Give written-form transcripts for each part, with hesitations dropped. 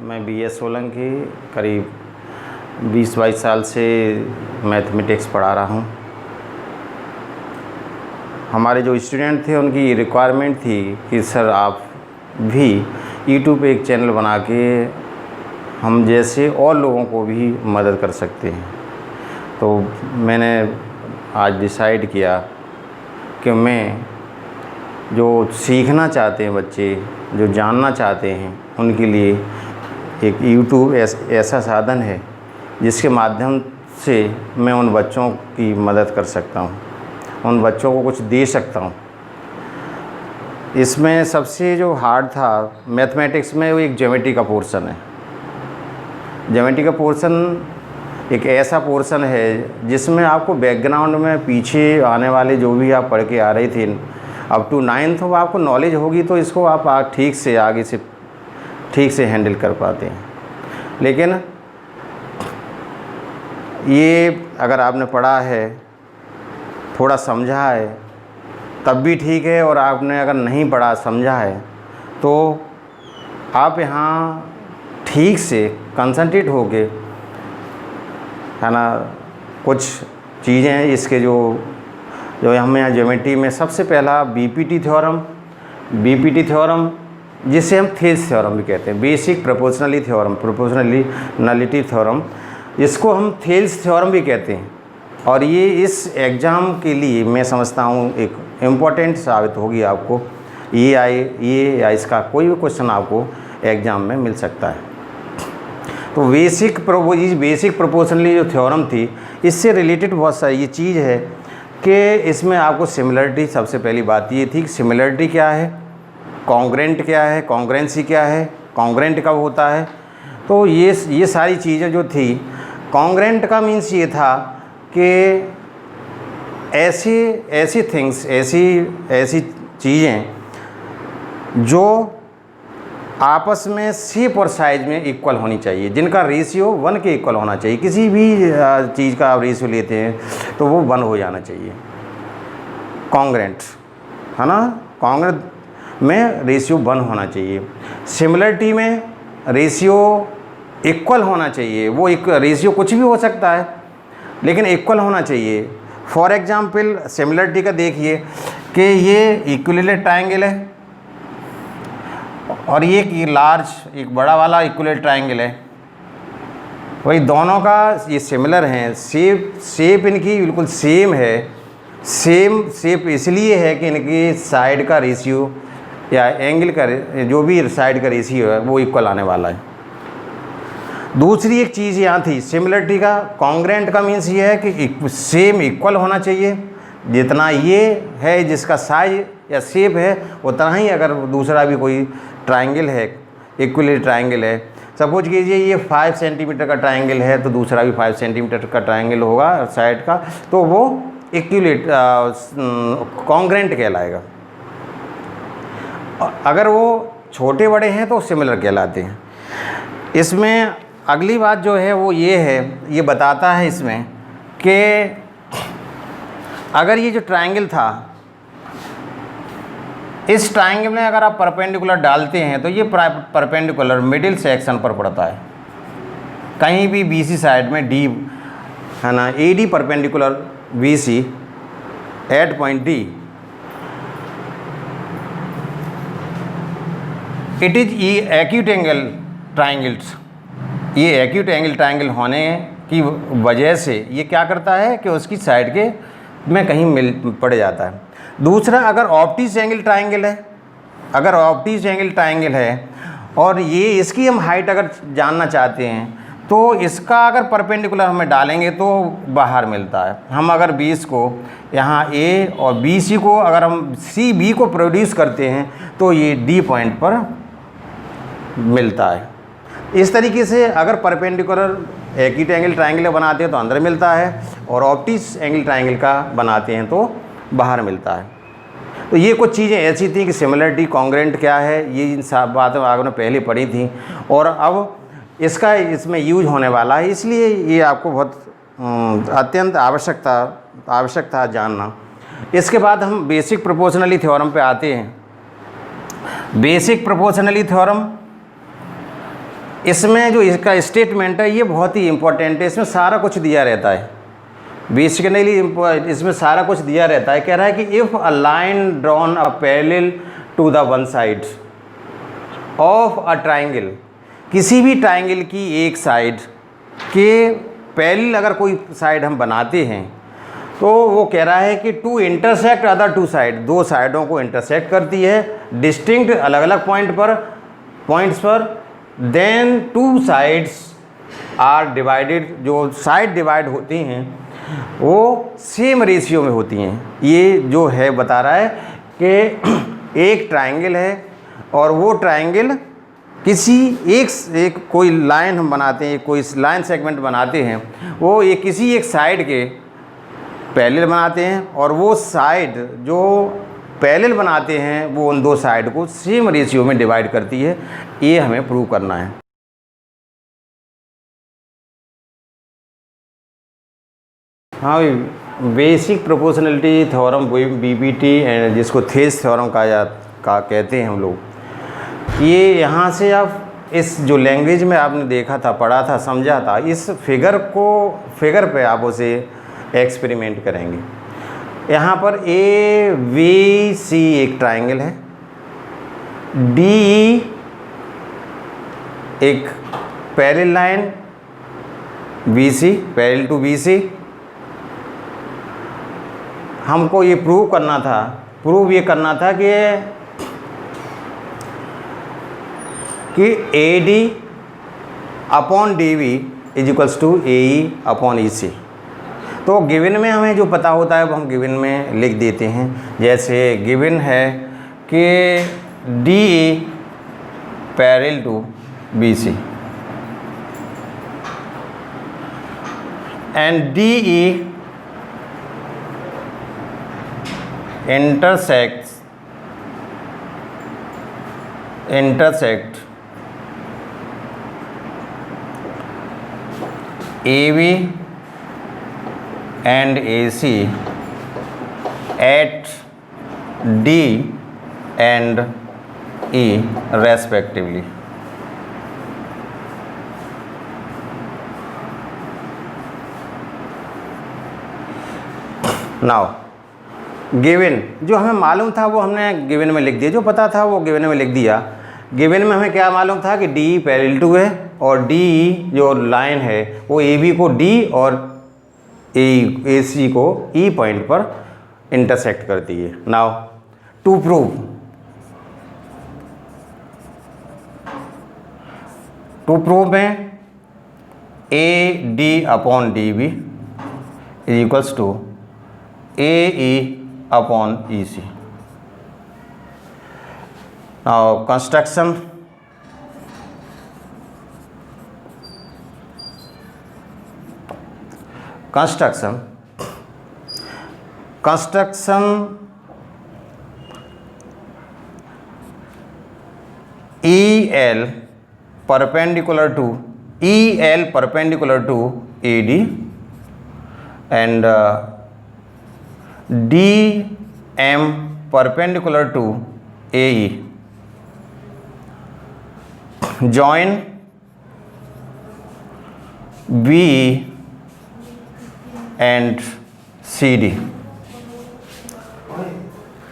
मैं BS सोलंकी करीब 20-22 साल से मैथमेटिक्स पढ़ा रहा हूँ। हमारे जो स्टूडेंट थे उनकी रिक्वायरमेंट थी कि सर आप भी यूट्यूब पे एक चैनल बना के हम जैसे और लोगों को भी मदद कर सकते हैं। तो मैंने आज डिसाइड किया कि मैं जो सीखना चाहते हैं बच्चे, जो जानना चाहते हैं, उनके लिए एक यूट्यूब ऐसा साधन है जिसके माध्यम से मैं उन बच्चों की मदद कर सकता हूँ, उन बच्चों को कुछ दे सकता हूँ। इसमें सबसे जो हार्ड था मैथमेटिक्स में, वो एक ज्योमेट्री का पोर्शन है। ज्योमेट्री का पोर्शन एक ऐसा पोर्शन है जिसमें आपको बैकग्राउंड में पीछे आने वाले जो भी आप पढ़ के आ रहे थे अप टू 9th वो आपको नॉलेज होगी तो इसको आप ठीक से आगे से ठीक से हैंडल कर पाते हैं। लेकिन ये अगर आपने पढ़ा है, थोड़ा समझा है, तब भी ठीक है, और आपने अगर नहीं पढ़ा समझा है तो आप यहाँ ठीक से कंसंट्रेट होके, है ना, कुछ चीज़ें हैं इसके जो हमें यहाँ ज्योमेट्री में सबसे पहला बीपीटी थ्योरम जिसे हम थेल्स थ्योरम भी कहते हैं, बेसिक प्रोपोर्शनलिटी थ्योरम, इसको हम थेल्स थ्योरम भी कहते हैं। और ये इस एग्ज़ाम के लिए मैं समझता हूँ एक इम्पॉर्टेंट साबित होगी आपको। ये या इसका कोई भी क्वेश्चन आपको एग्ज़ाम में मिल सकता है। तो बेसिक प्रोपोर्शनली जो थ्योरम थी, इससे रिलेटेड बहुत सारी ये चीज़ है कि इसमें आपको सिमिलरिटी, सबसे पहली बात ये थी कि सिमिलरिटी क्या है, कॉन्ग्रेंट क्या है, कॉन्ग्रेंसी क्या है, कॉन्ग्रेंट कब होता है। तो ये सारी चीज़ें जो थी, कॉन्ग्रेंट का मीन्स ये था कि ऐसी थिंग्स, ऐसी चीज़ें जो आपस में शेप और साइज़ में इक्वल होनी चाहिए, जिनका रेशियो 1 के इक्वल होना चाहिए। किसी भी चीज़ का आप रेशियो लेते हैं तो वो 1 हो जाना चाहिए, कॉन्ग्रेंट, है ना। कॉन्ग्रेंट में रेशियो 1 होना चाहिए। सिमिलरिटी में रेशियो इक्वल होना चाहिए। वो एक रेशियो कुछ भी हो सकता है लेकिन इक्वल होना चाहिए। फॉर एग्जाम्पल सिमिलरिटी का देखिए कि ये इक्विलेटरल ट्रायंगल है और ये एक बड़ा वाला इक्विलेटरल ट्रायंगल है, वही दोनों का ये सिमिलर हैं। शेप इनकी बिल्कुल सेम है। सेम शेप इसलिए है कि इनकी साइड का रेशियो या एंगल का जो भी साइड का रेशियो है वो इक्वल आने वाला है। दूसरी एक चीज़ यहाँ थी सिमिलरिटी का, कॉन्ग्रेंट का मीन्स ये है कि सेम इक्वल होना चाहिए। जितना ये है जिसका साइज या शेप है उतना ही अगर दूसरा भी कोई ट्रायंगल है, इक्विलेटरल ट्रायंगल है, सपोज कीजिए ये 5 सेंटीमीटर का ट्रायंगल है तो दूसरा भी 5 सेंटीमीटर का ट्रायंगल होगा साइड का, तो वो कॉन्ग्रेंट कहलाएगा। अगर वो छोटे बड़े हैं तो सिमिलर कहलाते हैं। इसमें अगली बात जो है वो ये है, ये बताता है इसमें कि अगर ये जो ट्रायंगल था, इस ट्रायंगल में अगर आप परपेंडिकुलर डालते हैं तो ये परपेंडिकुलर मिडिल सेक्शन पर पड़ता है। कहीं भी BC साइड में D, है ना, AD perpendicular BC at point D, it is acute angle triangles. ये एक्यूट एंगल ट्रायंगल होने की वजह से ये क्या करता है कि उसकी साइड के में कहीं मिल पड़ जाता है। दूसरा, अगर ऑप्टिक एंगल ट्रायंगल है और ये इसकी हम हाइट अगर जानना चाहते हैं तो इसका अगर परपेंडिकुलर हमें डालेंगे तो बाहर मिलता है। हम अगर 20 को यहाँ A और BC को अगर हम CB को प्रोड्यूस करते हैं तो ये D पॉइंट पर मिलता है। इस तरीके से अगर परपेंडिकुलर एक्यूट एंगल ट्रायंगल बनाते हैं तो अंदर मिलता है और ऑप्टिक एंगल ट्रायंगल का बनाते हैं तो बाहर मिलता है। तो ये कुछ चीज़ें ऐसी थी कि सिमिलरिटी, कॉन्ग्रेंट क्या है, ये इन सब बातें आपने पहले पढ़ी थी और अब इसका इसमें यूज होने वाला है, इसलिए ये आपको बहुत अत्यंत आवश्यक था जानना। इसके बाद हम बेसिक प्रोपोर्शनली थ्योरम पे आते हैं। बेसिक प्रोपोर्शनली थ्योरम इसमें जो इसका स्टेटमेंट है ये बहुत ही इंपॉर्टेंट है, इसमें सारा कुछ दिया रहता है, बेसिकली इसमें सारा कुछ दिया रहता है। कह रहा है कि if a line drawn a parallel to the one side of a triangle, किसी भी ट्राइंगल की एक साइड के पैरेलल अगर कोई साइड हम बनाते हैं तो वो कह रहा है कि to intersect other two side, दो साइडों को इंटरसेक्ट करती है डिस्टिंक्ट अलग अलग पॉइंट्स पर, then two sides are divided, जो साइड डिवाइड होती हैं वो सेम रेशियो में होती हैं। ये जो है बता रहा है कि एक ट्राइंगल है और वो ट्राइंगल किसी एक कोई लाइन हम बनाते हैं, कोई लाइन सेगमेंट बनाते हैं, वो ये किसी एक साइड के पैरेलल बनाते हैं और वो साइड जो पैरेलल बनाते हैं वो उन दो साइड को सेम रेशियो में डिवाइड करती है। ये हमें प्रूव करना है। हाँ, basic proportionality theorem BPT and जिसको थेस थ्योरम का कहते हैं हम लोग, ये यहाँ से आप इस जो लैंग्वेज में आपने देखा था, पढ़ा था, समझा था, इस फिगर पे आप उसे एक्सपेरिमेंट करेंगे। यहाँ पर ABC एक ट्राइंगल है, DE एक parallel line BC, parallel to BC। हमको ये प्रूव ये करना था कि AD upon DB is equals to AE upon EC। तो गिवन में हमें जो पता होता है वो हम गिवन में लिख देते हैं। जैसे गिवन है कि DE parallel to BC and DE intersect AB and AC at D and E respectively। Now given जो हमें मालूम था वो हमने गिवन में लिख दिया, जो पता था वो गिवन में लिख दिया। गिवन में हमें क्या मालूम था कि DE पैरेलल टू है और DE जो लाइन है वो AB को D और AC को E पॉइंट पर इंटरसेक्ट करती है। नाउ टू प्रूव में AD upon DB is equals to AE upon EC। Now construction EL perpendicular to AD and DM perpendicular to AE join BE and CD।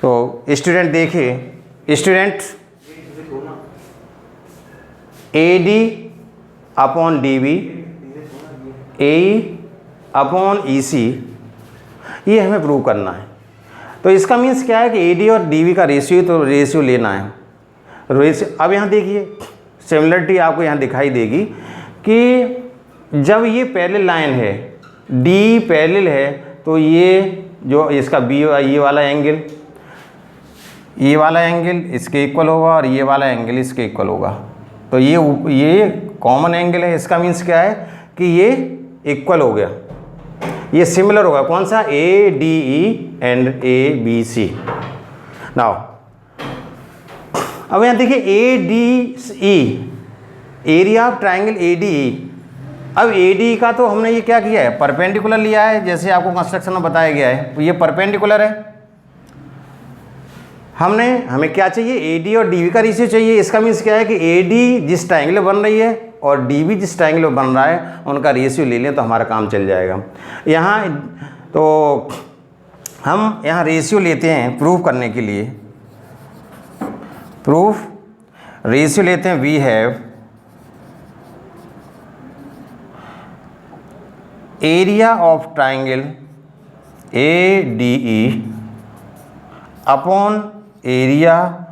तो student देखिए, student AD upon DB AE upon EC ये हमें prove करना है। तो इसका means क्या है कि AD और DB का रेशियो लेना है। अब यहाँ देखिए सिमिलरिटी आपको यहाँ दिखाई देगी कि जब ये पैरेलल लाइन है, D पैरेलल है, तो ये जो इसका ये वाला एंगल इसके इक्वल होगा और ये वाला एंगल इसके इक्वल होगा। तो ये कॉमन एंगल है। इसका मीन्स क्या है कि ये इक्वल हो गया, ये सिमिलर होगा। कौन सा? ADE and ABC। नाउ अब यहाँ देखिए ADE, area of triangle ADE। अब ADE का तो हमने ये क्या किया है, परपेंडिकुलर लिया है, जैसे आपको कंस्ट्रक्शन में बताया गया है। तो ये परपेंडिकुलर है। हमें क्या चाहिए, AD और DB का रेशियो चाहिए। इसका मीन्स क्या है कि AD जिस ट्राइंगल बन रही है और डी बी जिस ट्राइंगल में बन रहा है उनका रेशियो ले लें तो हमारा काम चल जाएगा। यहाँ तो हम यहाँ रेशियो लेते हैं प्रूफ करने के लिए, प्रूफ रेशियो लेते हैं। We have area of triangle A D E upon area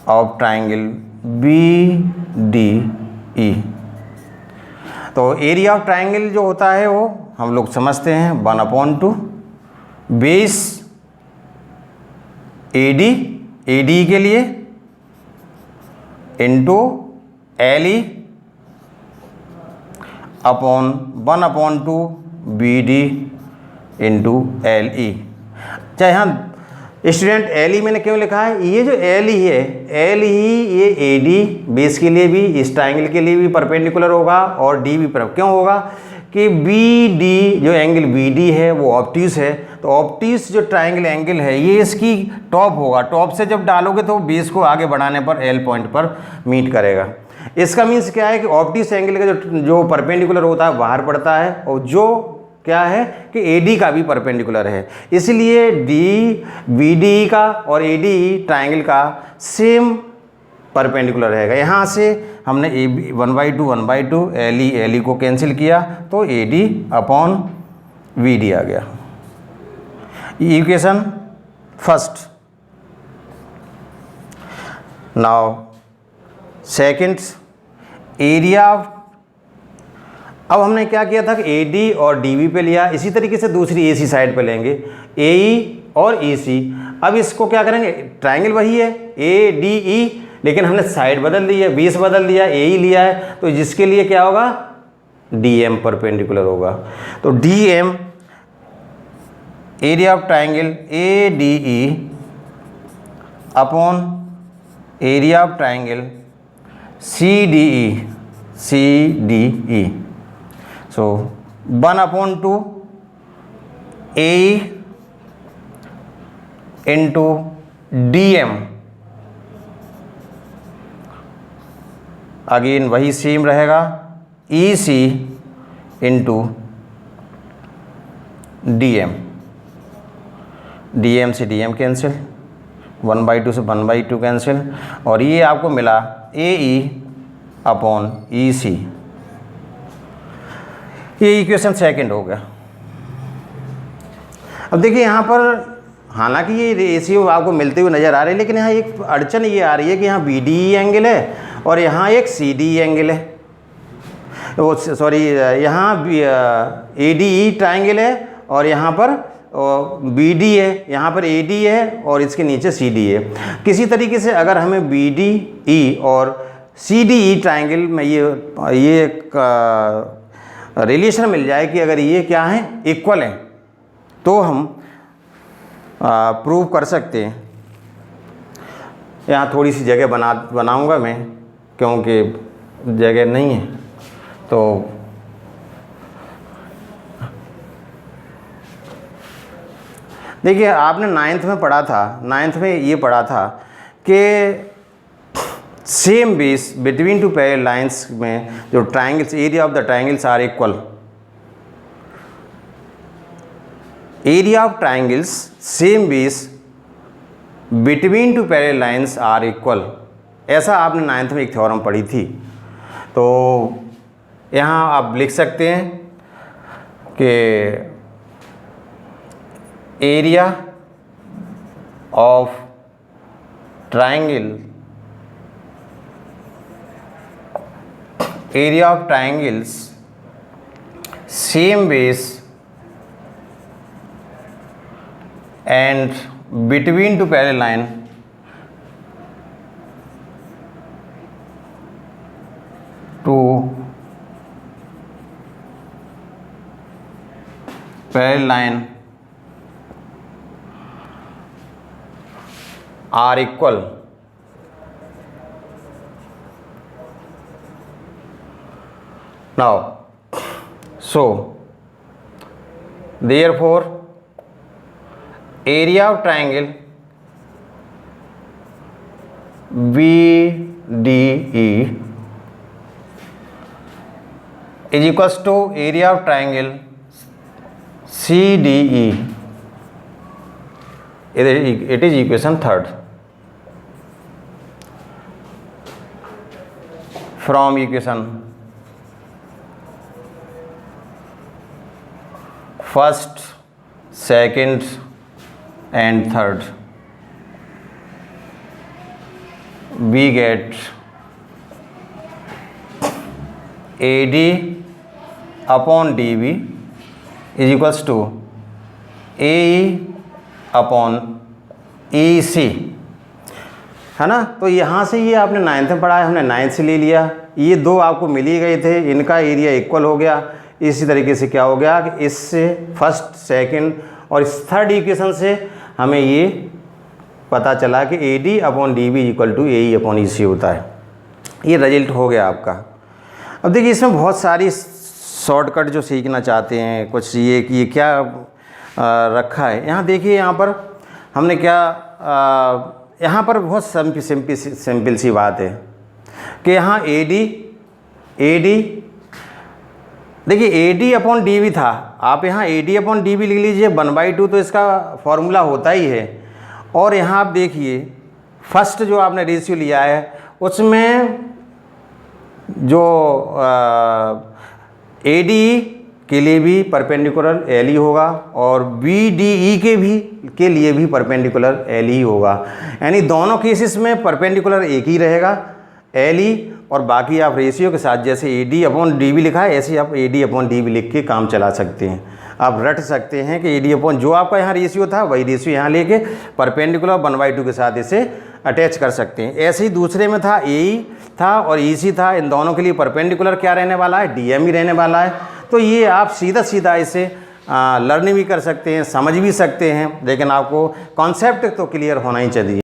of triangle B D E. तो एरिया ऑफ ट्राइंगल जो होता है वो हम लोग समझते हैं 1/2 बेस AD AD के लिए into LE upon 1/2 BD into LE। चाहे यहाँ स्टूडेंट LE मैंने क्यों लिखा है, ये जो LE है LE ये AD बेस के लिए भी, इस ट्राइंगल के लिए भी परपेंडिकुलर होगा और D भी क्यों होगा कि BD जो एंगल BD है वो ऑब्ट्यूस है, तो ऑब्ट्यूस जो ट्राइंगल एंगल है ये इसकी टॉप होगा, टॉप से जब डालोगे तो बेस को आगे बढ़ाने पर L पॉइंट पर मीट करेगा। इसका मीन्स क्या है कि ऑब्ट्यूस एंगल का जो परपेंडिकुलर होता है बाहर पड़ता है और जो क्या है कि AD का भी परपेंडिकुलर है, इसलिए BD का और AD ट्राइंगल का सेम परपेंडिकुलर रहेगा। यहाँ से हमने 1/2 LE को कैंसिल किया तो AD अपॉन BD आ गया। Equation first. Now second, area. अब हमने क्या किया था कि AD और DB पे लिया, इसी तरीके से दूसरी AC साइड पे लेंगे AE और EC। अब इसको क्या करेंगे, ट्राइंगल वही है ADE लेकिन हमने साइड बदल दी है, बेस बदल दिया, AE लिया है, तो जिसके लिए क्या होगा DM परपेंडिकुलर होगा। तो DM area of triangle ADE upon area of triangle CDE। So 1/2 AE into DM, again वही सेम रहेगा EC into DM। DM से DM कैंसिल, 1/2 से 1/2 कैंसिल, और ये आपको मिला AE अपॉन EC। ये इक्वेशन सेकंड हो गया। अब देखिए यहाँ पर हालांकि ये रेशियो आपको मिलते हुए नज़र आ रहे हैं, लेकिन यहाँ एक अड़चन ये आ रही है कि यहाँ BDE एंगल है और यहाँ एक CDE एंगल है, वो सॉरी यहाँ ADE ट्राइंगल है और यहाँ पर BD है, यहाँ पर AD है और इसके नीचे CD है। किसी तरीके से अगर हमें BDE और CDE ट्राइंगल में ये रिलेशन मिल जाए कि अगर ये क्या है इक्वल है तो हम प्रूव कर सकते हैं। यहाँ थोड़ी सी जगह बनाऊंगा मैं क्योंकि जगह नहीं है, तो देखिए आपने 9th में पढ़ा था, 9th में ये पढ़ा था कि same base between two parallel lines में जो triangles area of the triangles are equal, area of triangles same base between two parallel lines are equal, ऐसा आपने 9th में एक थ्योरम पढ़ी थी। तो यहाँ आप लिख सकते हैं कि area of triangle area of triangles same base and between two parallel line two parallel line are equal. Now, so therefore area of triangle BDE is equals to area of triangle CDE, it is equation third. From equation first, second and third, we get AD upon DB is equals to AE upon EC, है ना। तो यहाँ से ये आपने 9th में पढ़ा है, हमने 9th से ले लिया, ये दो आपको मिल ही गए थे, इनका एरिया इक्वल हो गया। इसी तरीके से क्या हो गया कि इससे फर्स्ट, सेकंड और इस थर्ड इक्वेशन से हमें ये पता चला कि AD upon DB equal to AE upon EC होता है। ये रिजल्ट हो गया आपका। अब देखिए इसमें बहुत सारी शॉर्टकट जो सीखना चाहते हैं, कुछ ये कि ये क्या रखा है। यहाँ देखिए, यहाँ पर हमने क्या यहाँ पर बहुत सिंपल सी बात है कि यहाँ AD देखिए AD अपॉन DB था, आप यहाँ AD अपॉन DB लिख लीजिए 1/2, तो इसका फॉर्मूला होता ही है। और यहाँ आप देखिए फर्स्ट जो आपने रेशियो लिया है उसमें जो ADE के लिए भी परपेंडिकुलर LE होगा और BDE के लिए भी परपेंडिकुलर LE होगा, यानी दोनों केसेस में परपेंडिकुलर एक ही रहेगा LE, और बाकी आप रेशियो के साथ जैसे AD अपॉन DB लिखा है ऐसे आप AD अपॉन DB लिख के काम चला सकते हैं। आप रट सकते हैं कि AD अपॉन जो आपका यहाँ रेशियो था वही रेशियो यहाँ लेके परपेंडिकुलर 1/2 के साथ इसे अटैच कर सकते हैं। ऐसे ही दूसरे में था AE था और EC था, इन दोनों के लिए परपेंडिकुलर क्या रहने वाला है, DM ही रहने वाला है। तो ये आप सीधा इसे लर्न भी कर सकते हैं, समझ भी सकते हैं, लेकिन आपको कॉन्सेप्ट तो क्लियर होना ही चाहिए।